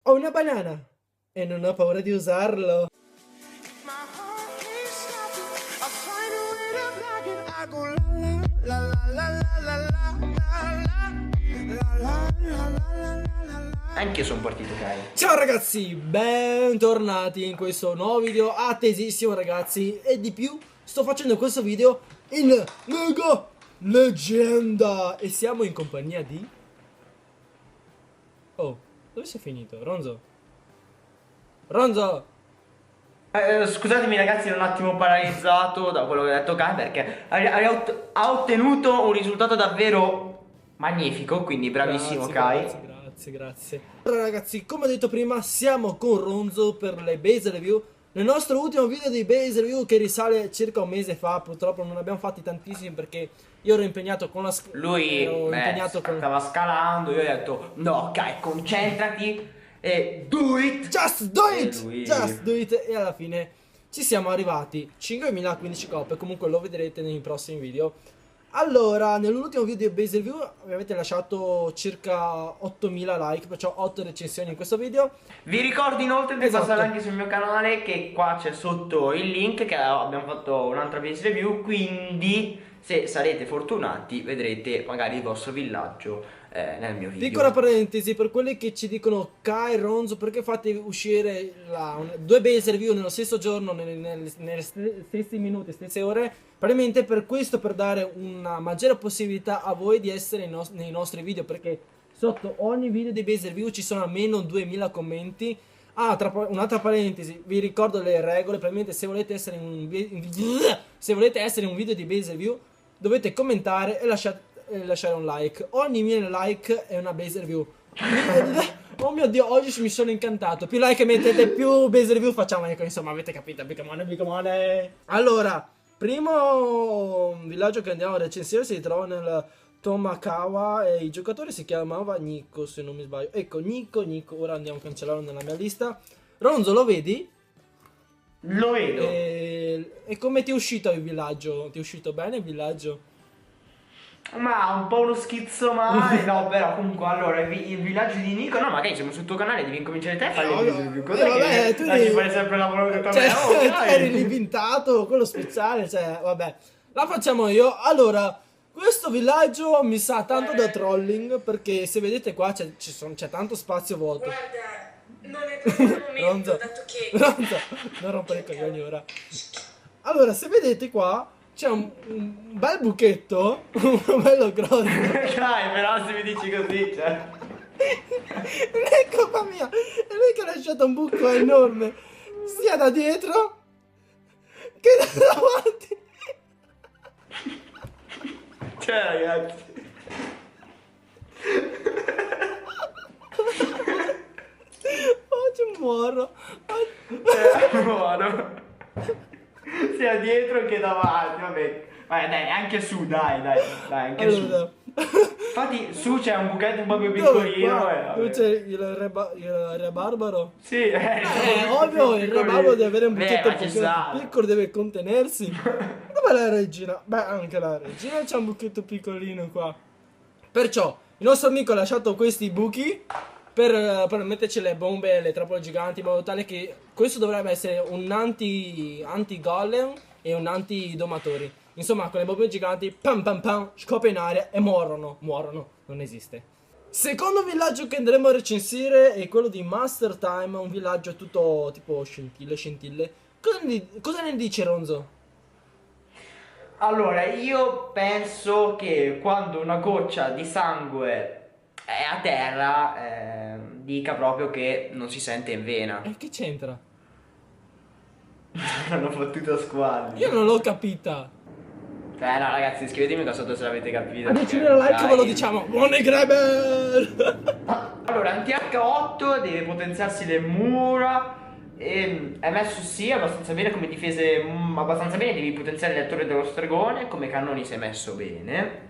Ho una banana e non ho paura di usarlo. Anche io sono partito, Kai. Ciao ragazzi, bentornati in questo nuovo video attesissimo ragazzi. E di più, sto facendo questo video in Mega Leggenda. E siamo in compagnia di... Oh, dove sei finito? Ronzo? Ronzo! Scusatemi ragazzi, ero un attimo paralizzato da quello che ha detto Kai, perché ha ottenuto un risultato davvero magnifico, quindi bravissimo Kai. Grazie. Allora ragazzi, come ho detto prima, siamo con Ronzo per le base review. Nel nostro ultimo video di base review, che risale circa un mese fa, purtroppo non ne abbiamo fatti tantissimi perché io ero impegnato con la Lui stava scalando, io ho detto no Kai, concentrati e do it! Just do it! Lui... Just do it! E alla fine ci siamo arrivati. 5.015 coppe, comunque lo vedrete nei prossimi video. Allora, nell'ultimo video di base review mi avete lasciato circa 8.000 like, perciò 8 recensioni in questo video. Vi ricordo inoltre di Esatto. passare anche sul mio canale, che qua c'è sotto il link, che abbiamo fatto un'altra base review, quindi se sarete fortunati vedrete magari il vostro villaggio nel mio video. Piccola parentesi, per quelli che ci dicono Kai, Ronzo, perché fate uscire due base review nello stesso giorno, nelle stessi minuti, stesse ore? Probabilmente per questo, per dare una maggiore possibilità a voi di essere nei nostri video, perché sotto ogni video di base review ci sono almeno 2000 commenti. Ah, un'altra parentesi, vi ricordo le regole. Probabilmente se volete essere in un video di base review dovete commentare e lasciare un like. Ogni 1000 like è una base review. Oh mio Dio, oggi mi sono incantato. Più like mettete, più base review facciamo. Ecco, insomma, avete capito. Bicamone. Allora, primo villaggio che andiamo a recensire si trova nel Tomakawa e il giocatore si chiamava Nico, se non mi sbaglio. Ecco, Nico. Ora andiamo a cancellarlo nella mia lista. Ronzo, lo vedi? Lo vedo. E come ti è uscito il villaggio? Ti è uscito bene il villaggio? Ma un po' uno schizzo male. No, però comunque allora il villaggio di Nico. No, magari siamo sul tuo canale, devi incominciare te a fare le base review. Vabbè, tu devi fare sempre la lavoro che cioè, eri l'inventato, quello speciale, cioè, vabbè. La facciamo io. Allora, questo villaggio mi sa tanto da trolling, perché se vedete qua c'è tanto spazio vuoto. Guarda, non è proprio il momento, dato che... Ronzo, non rompere i coglioni ora. Allora, se vedete qua c'è un bel buchetto, un bello grosso. Dai, però se mi dici così, cioè. Non è colpa mia, è lui che ha lasciato un buco enorme, sia da dietro che da davanti. Cioè, ragazzi. Oggi muoro. Buono. Sia dietro che davanti, vabbè. Vabbè, dai, anche su, dai, anche Allora, su. Infatti, su c'è un buchetto un po' più piccolino. dove c'è il re barbaro? Sì, ovvio, il re barbaro deve avere un buchetto ma ci più sta. piccolo, deve contenersi. Dov'è la regina? Beh, anche la regina c'ha un buchetto piccolino qua. Perciò, il nostro amico ha lasciato questi buchi per metterci le bombe e le trappole giganti, in modo tale che questo dovrebbe essere un anti-golem e un anti-domatori. Insomma, con le bombe giganti, pam pam pam, scoppia in aria e muorono, non esiste. Secondo villaggio che andremo a recensire è quello di Master Time, un villaggio tutto tipo scintille. Cosa ne dice Ronzo? Allora, io penso che quando una goccia di sangue è a terra, dica proprio che non si sente in vena. E che c'entra? Hanno fottuto a squadri. Io non l'ho capita. No ragazzi, scrivetemi qua sotto se l'avete capito. A 10.000 like ve lo diciamo. Buone Greber! Allora, NTH8 deve potenziarsi le mura. È messo sì abbastanza bene come difese, abbastanza bene. Devi potenziare le torri dello stregone. Come cannoni sei messo bene.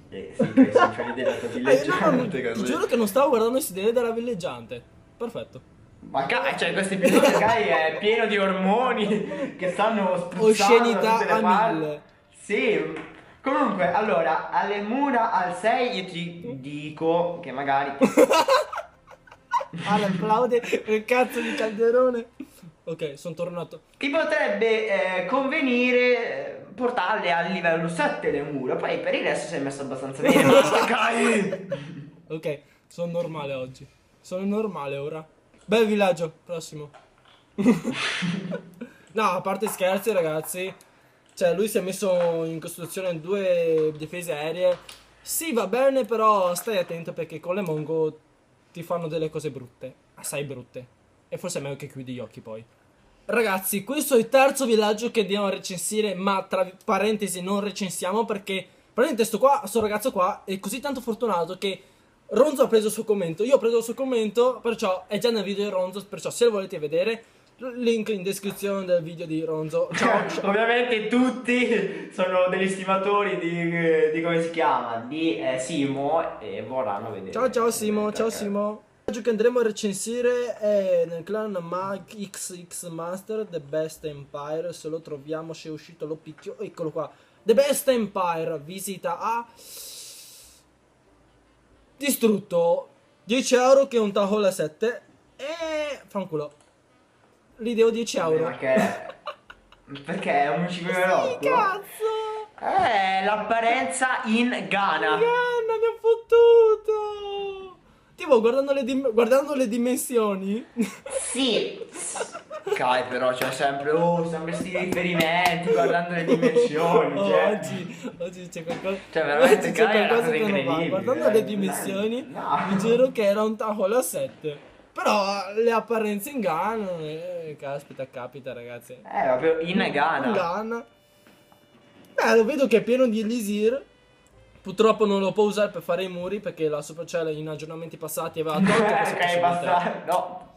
Sì, che si fa l'idea della tua villeggiante. Ti giuro che non stavo guardando i sedili della villeggiante. Perfetto. Ma cioè questo episodio magari è pieno di ormoni che stanno spruzzando Oscenità da tutte le a parti. 1000. Sì. Comunque, allora, alle mura al 6 io ti dico che magari applaude quel cazzo di calderone. Ok, sono tornato. Ti potrebbe convenire portarle al livello 7 le mura, poi per il resto sei messo abbastanza bene. Basta, Kai! Ok, sono normale oggi. Sono normale ora. Bel villaggio, prossimo. No, a parte scherzi, ragazzi. Cioè, lui si è messo in costruzione 2 difese aeree. Sì, va bene, però stai attento perché con le Mongo ti fanno delle cose brutte. Assai brutte. E forse è meglio che chiudi gli occhi poi. Ragazzi, questo è il terzo villaggio che andiamo a recensire, ma tra parentesi non recensiamo perché praticamente sto ragazzo qua è così tanto fortunato che Ronzo ha preso il suo commento, io ho preso il suo commento, perciò è già nel video di Ronzo, perciò se lo volete vedere, link in descrizione del video di Ronzo. Ciao. Ovviamente tutti sono degli stimatori di come si chiama, di Simo e vorranno vedere. Ciao Simo, ciao Simo. Il villaggio che andremo a recensire è nel clan Mag XX Master The Best Empire. Se lo troviamo, se è uscito lo picchio. Eccolo qua. The Best Empire. Visita a distrutto 10 euro che è un Town Hall a 7. E fanculo. Gli devo 10 euro. Perché è un 5,8? Sì, cazzo. L'apparenza in Ghana. Mi ha fottuto. Tipo guardando le dimensioni. Sì. Kai, però c'è sempre sti riferimenti guardando le dimensioni. Cioè. Oggi c'è qualcosa. Cioè, veramente oggi c'è Kai è una qualcosa cosa che non va. incredibile. Guardando le dimensioni, No. mi giuro che era un Town Hall a 7. Però le apparenze in Ghana. Caspita, capita, ragazzi. Proprio in Ghana. In Ghana. Beh, lo vedo che è pieno di elisir. Purtroppo non lo può usare per fare i muri perché la Supercell in aggiornamenti passati aveva tolto questa Ok, possibilità. basta. No.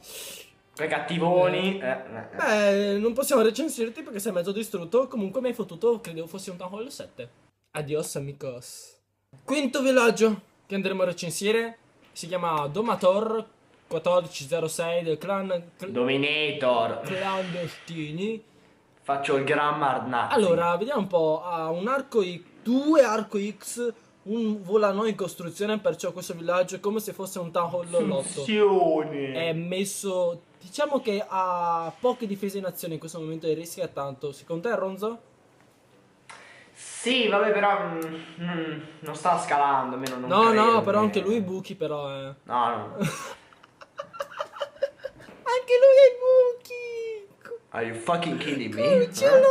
Quei cattivoni. Beh, non possiamo recensirti perché sei mezzo distrutto. Comunque mi hai fottuto, credevo fossi un Town Hall 7. Adios amigos. Quinto villaggio che andremo a recensire si chiama Domator 1406 del clan Dominator. clandestini. Faccio il grammar nazi. Allora, vediamo un po'. Ha un arco 2 arco X, un volano in costruzione, perciò questo villaggio è come se fosse un Town Hall 8. Funzione. È messo, diciamo che ha poche difese in azione in questo momento e rischia tanto. Secondo te, Ronzo? Sì, vabbè, però non sta scalando, almeno non No, credo, no, però anche lui buchi però, No, no. Anche lui ha i buchi! Are you fucking kidding me? Cucciolo!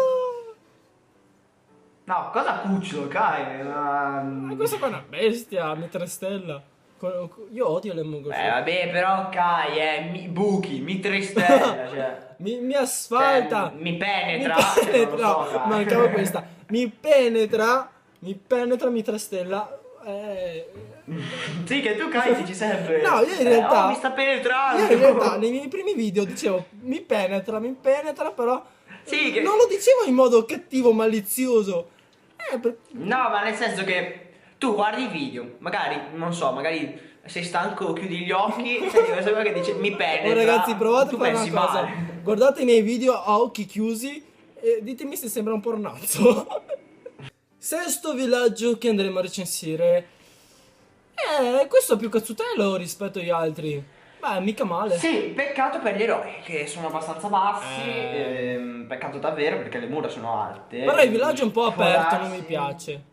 No, cosa cucciolo, Kai? Ma questa qua è una bestia, mi 3 stella. Io odio le mongolfiere. Vabbè, però Kai, mi buchi, mi tristella, cioè. Mi asfalta! Cioè, mi penetra. Mi penetra, non lo so, no, Kai. mancava questa. Mi penetra, mi 3 stella. Sì, che tu Kai dici sempre. No, io in realtà mi sta penetrando. Io in realtà nei miei primi video dicevo mi penetra, però Sì, che... non lo dicevo in modo cattivo, malizioso. No, ma nel senso che tu guardi i video, magari, non so, magari sei stanco, chiudi gli occhi e senti questa cosa che dice mi penetra. Oh, ragazzi, provate tu a fare pensi una cosa. male. Guardate i miei video a occhi chiusi e ditemi se sembra un pornazzo. Sesto villaggio che andremo a recensire. Questo è più cazzutello rispetto agli altri. Beh, mica male. Sì, peccato per gli eroi che sono abbastanza bassi. Peccato davvero perché le mura sono alte. Però il villaggio è un po' aperto, Darsi. non mi piace.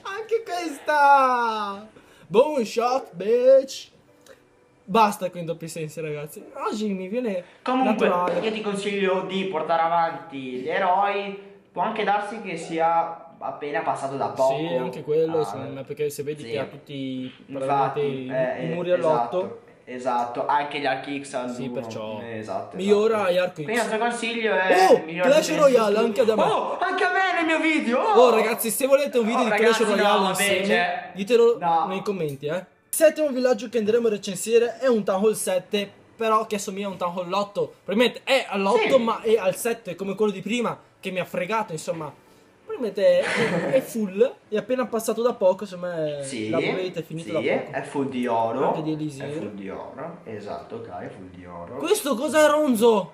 Anche questa! Boom shot, bitch! Basta con i doppi sensi, ragazzi. Oggi mi viene Comunque, naturale. io ti consiglio di portare avanti gli eroi. Può anche darsi che sia appena passato da poco. Sì, anche quello, secondo me, perché se vedi sì. che ha tutti Infatti, i muri all'otto. Esatto, anche gli archi X all'1. Sì, perciò Esatto. migliora gli arco Quindi il X. nostro consiglio è Oh, migliora Clash di Royale, tutti. anche da me. Oh, anche a me nel mio video. Oh ragazzi, se volete un video Oh, di ragazzi, Clash Royale no, vabbè, insieme, cioè, ditelo no. nei commenti, eh. Il settimo villaggio che andremo a recensire è un Town Hall 7, però che assomiglia a un Town Hall 8. Probabilmente è all'8, Sì. ma è al 7 come quello di prima, che mi ha fregato, insomma. Probabilmente è full, è appena passato da poco, insomma Sì, l'upgrade è finito sì, da poco. è full di oro. Anche di Elisir. È full di oro. Esatto, ok, è full di oro. Questo cos'è, Ronzo?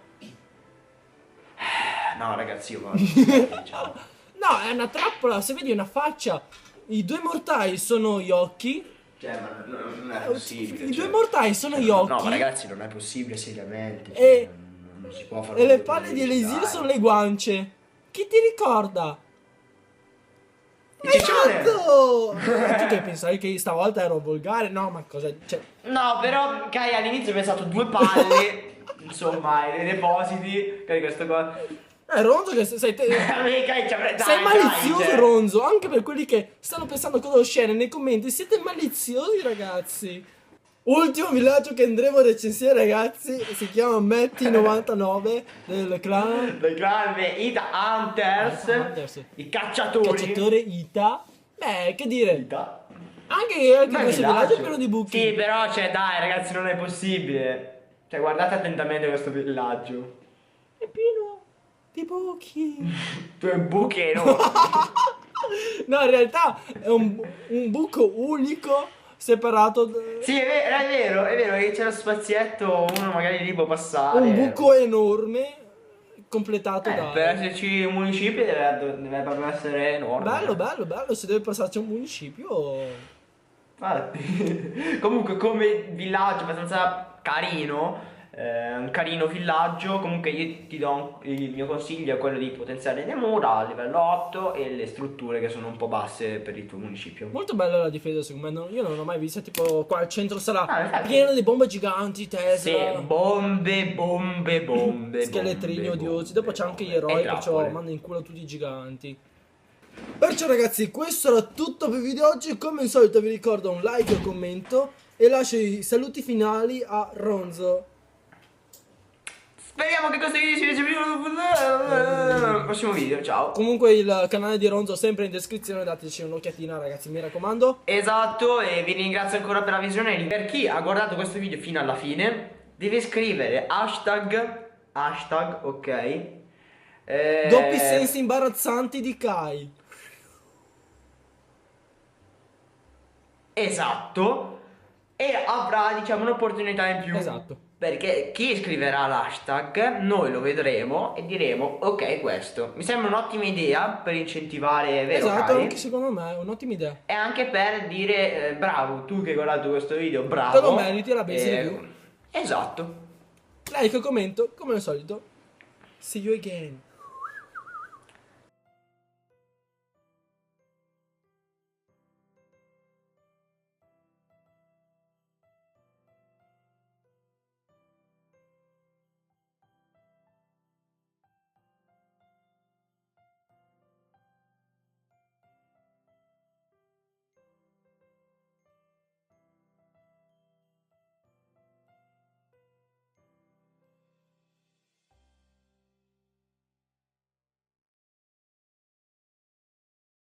No, ragazzi, io vado. Ciao. No, è una trappola, se vedi una faccia. I 2 mortai sono gli occhi Cioè, ma non è possibile. I cioè. due mortai sono gli occhi. No, ma ragazzi, non è possibile, seriamente. E- Cioè, non si può fare E un le video palle di così, Elisir dai. sono le guance. Chi ti ricorda? Il ciccione! Esatto! Tu che pensavi che stavolta ero volgare? No, ma cosa... Cioè, No, però, Kai, all'inizio ho pensato due palle, insomma, nei depositi. Kai, questo qua. Ronzo che sei... Kai, dai, Sei malizioso, cioè. Ronzo, anche per quelli che stanno pensando cosa oscene nei commenti. Siete maliziosi, ragazzi. Ultimo villaggio che andremo a recensire, ragazzi, si chiama Metti99 del clan Del grande Ita Hunters, Hunters. i cacciatori. Cacciatore Ita. Beh, che dire, Ita. anche Ma questo villaggio è pieno di buchi. Sì, però, cioè, dai, ragazzi, non è possibile. Cioè, guardate attentamente questo villaggio. È pieno di buchi. Due buchi enormi. No, in realtà è un buco unico, separato. Sì, è vero che c'è lo spazietto, uno magari lì può passare. Un buco enorme, completato da. Per esserci un municipio deve proprio essere enorme. Bello, se deve passarci un municipio. Infatti. Comunque come villaggio abbastanza carino, un carino villaggio, comunque io ti do il mio consiglio è quello di potenziare le mura a livello 8 e le strutture che sono un po' basse per il tuo municipio. Molto bella la difesa, secondo me. Io non l'ho mai vista. Tipo, qua al centro sarà Infatti. pieno di bombe giganti, Sì, Tesla. bombe. Scheletrini bombe, odiosi. Dopo c'è anche gli bombe. eroi, E perciò trappole. manda in culo tutti i giganti. Perciò, ragazzi, questo era tutto per il video di oggi. Come al solito, vi ricordo un like e un commento. E lascio i saluti finali a Ronzo. Speriamo che questo video ci piace più. Prossimo video, ciao. Comunque, il canale di Ronzo sempre in descrizione. Dateci un'occhiatina, ragazzi, mi raccomando. Esatto, e vi ringrazio ancora per la visione. Per chi ha guardato questo video fino alla fine, deve scrivere hashtag, ok. Doppi sensi imbarazzanti di Kai. Esatto. E avrà, diciamo, un'opportunità in più. Esatto. Perché chi scriverà l'hashtag, noi lo vedremo e diremo, ok, questo. Mi sembra un'ottima idea per incentivare, vero Esatto, Kai? anche secondo me è un'ottima idea. E anche per dire, bravo, tu che hai guardato questo video, bravo. Te lo meriti, la pensi di più. Esatto. Like, commento, come al solito. See you again.